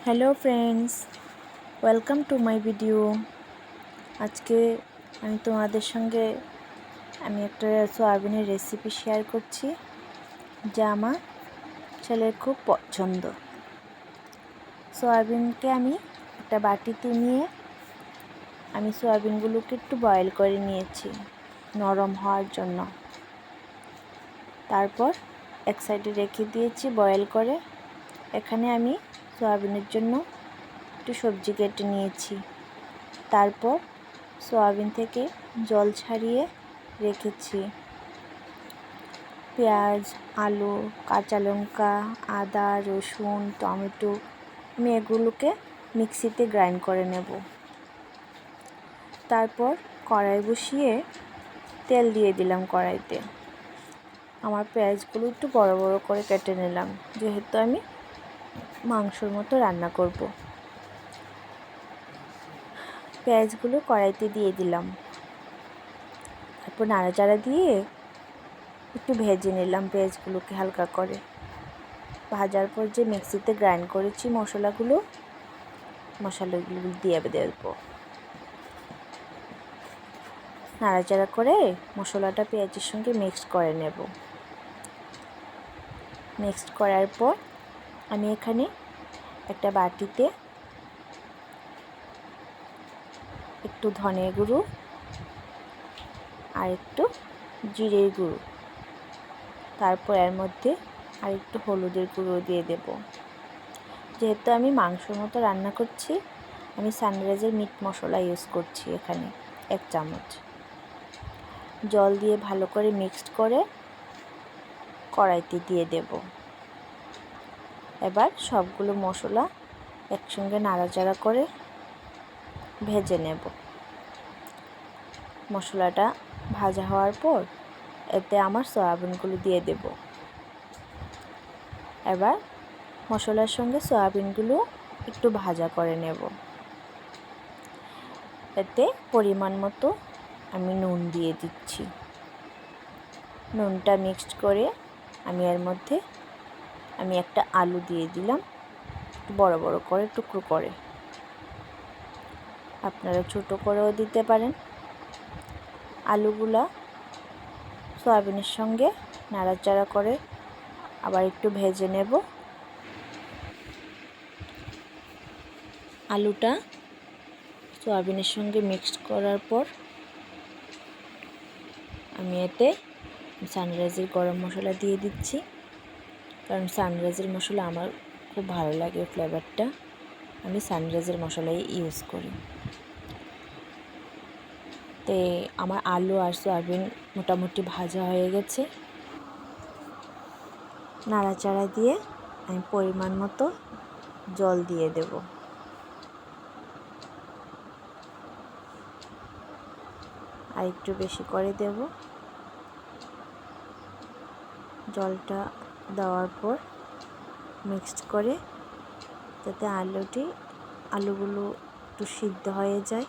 Hello friends, welcome to my video. আজকে আমি তোমাদের সঙ্গে একটা সয়াবিনের রেসিপি শেয়ার করছি, যা আমার ছেলের খুব পছন্দ। সয়াবিনকে আমি একটা বাটিতে নিয়ে আমি সয়াবিনগুলোকে একটু বয়েল করে নিয়েছি নরম হওয়ার জন্য। তারপর এক সাইডে রেখে দিয়েছি বয়েল করে। এখানে আমি সয়াবিনের জন্য একটু সবজি কেটে নিয়েছি। তারপর সয়াবিন থেকে জল ছাড়িয়ে রেখেছি। পেঁয়াজ, আলু, কাঁচা লঙ্কা, আদা, রসুন, টমেটো আমি এগুলোকে মিক্সিতে গ্রাইন্ড করে নেব। তারপর কড়াই বসিয়ে তেল দিয়ে দিলাম কড়াইতে। আমার পেঁয়াজগুলো একটু বড় বড় করে কেটে নিলাম, যেহেতু আমি মাংসর মতো রান্না করব। পেঁয়াজগুলো কড়াইতে দিয়ে দিলাম। তারপর নাড়াচাড়া দিয়ে একটু ভেজে নিলাম পেঁয়াজগুলোকে হালকা করে। ভাজার পর যে মিক্সিতে গ্রাইন্ড করেছি মশলাগুলো দিয়ে দেবো। নাড়াচাড়া করে মশলাটা পেঁয়াজের সঙ্গে মিক্সড করে নেব। মিক্সড করার পর আমি এখানে একটা বাটিতে একটু ধনে গুঁড়ো আর একটু জিরের গুঁড়ো, তারপর এর মধ্যে আর একটু হলুদের গুঁড়ো দিয়ে দেব। যেহেতু আমি মাংসর মতো রান্না করছি, আমি সানরাইজের মিট মশলা ইউজ করছি এখানে 1 চামচ। জল দিয়ে ভালো করে মিক্সড করে কড়াইতে দিয়ে দেব। এবার সবগুলো মশলা একসঙ্গে নাড়াচাড়া করে ভেজে নেব। মশলাটা ভাজা হওয়ার পর এতে আমার সয়াবিনগুলো দিয়ে দেব। এবার মশলার সঙ্গে সয়াবিনগুলো একটু ভাজা করে নেব। এতে পরিমাণ মতো আমি নুন দিয়ে দিচ্ছি। নুনটা মিক্সড করে আমি এর মধ্যে একটা আলু দিয়ে দিলাম, বড় বড় করে টুকরো করে। আপনারা ছোটো করেও দিতে পারেন। আলুগুলা সয়াবিনের সঙ্গে নাড়াচাড়া করে আবার একটু ভেজে নেব। আলুটা সয়াবিনের সঙ্গে মিক্সড করার পর আমি এতে সানরাইজের গরম মশলা দিয়ে দিচ্ছি, কারণ সানরাইজের মশলা আমার খুব ভালো লাগে ফ্লেভারটা। আমি সানরাইজের মশলাই ইউজ করি। তো আমার আলু আর সয়াবিন মোটামুটি ভাজা হয়ে গেছে। নাড়াচাড়া দিয়ে আমি পরিমাণ মতো জল দিয়ে দেব। আর একটু বেশি করে দেব। জলটা দেওয়ার পর মিক্সড করে যাতে আলুগুলো একটু সিদ্ধ হয়ে যায়,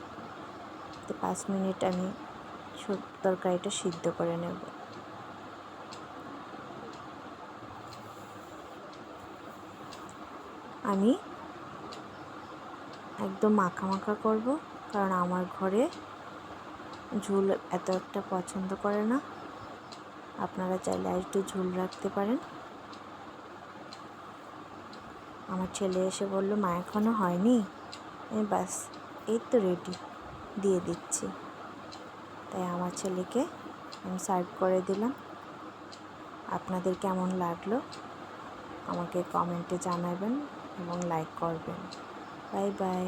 তো 5 মিনিট আমি তরকারিটা সিদ্ধ করে নেব। আমি একদম মাখা মাখা করব, কারণ আমার ঘরে ঝোল এত একটা পছন্দ করে না। আপনারা চাইলে আর একটু ঝোল রাখতে পারেন। আমার ছেলে এসে বলল, মা এখনও হয়নি। বাস এই তো রেডি, দিয়ে দিচ্ছি। তাই আমার ছেলেকে আমি সার্ভ করে দিলাম। আপনাদের কেমন লাগলো আমাকে কমেন্টে জানাবেন এবং লাইক করবেন। Bye bye.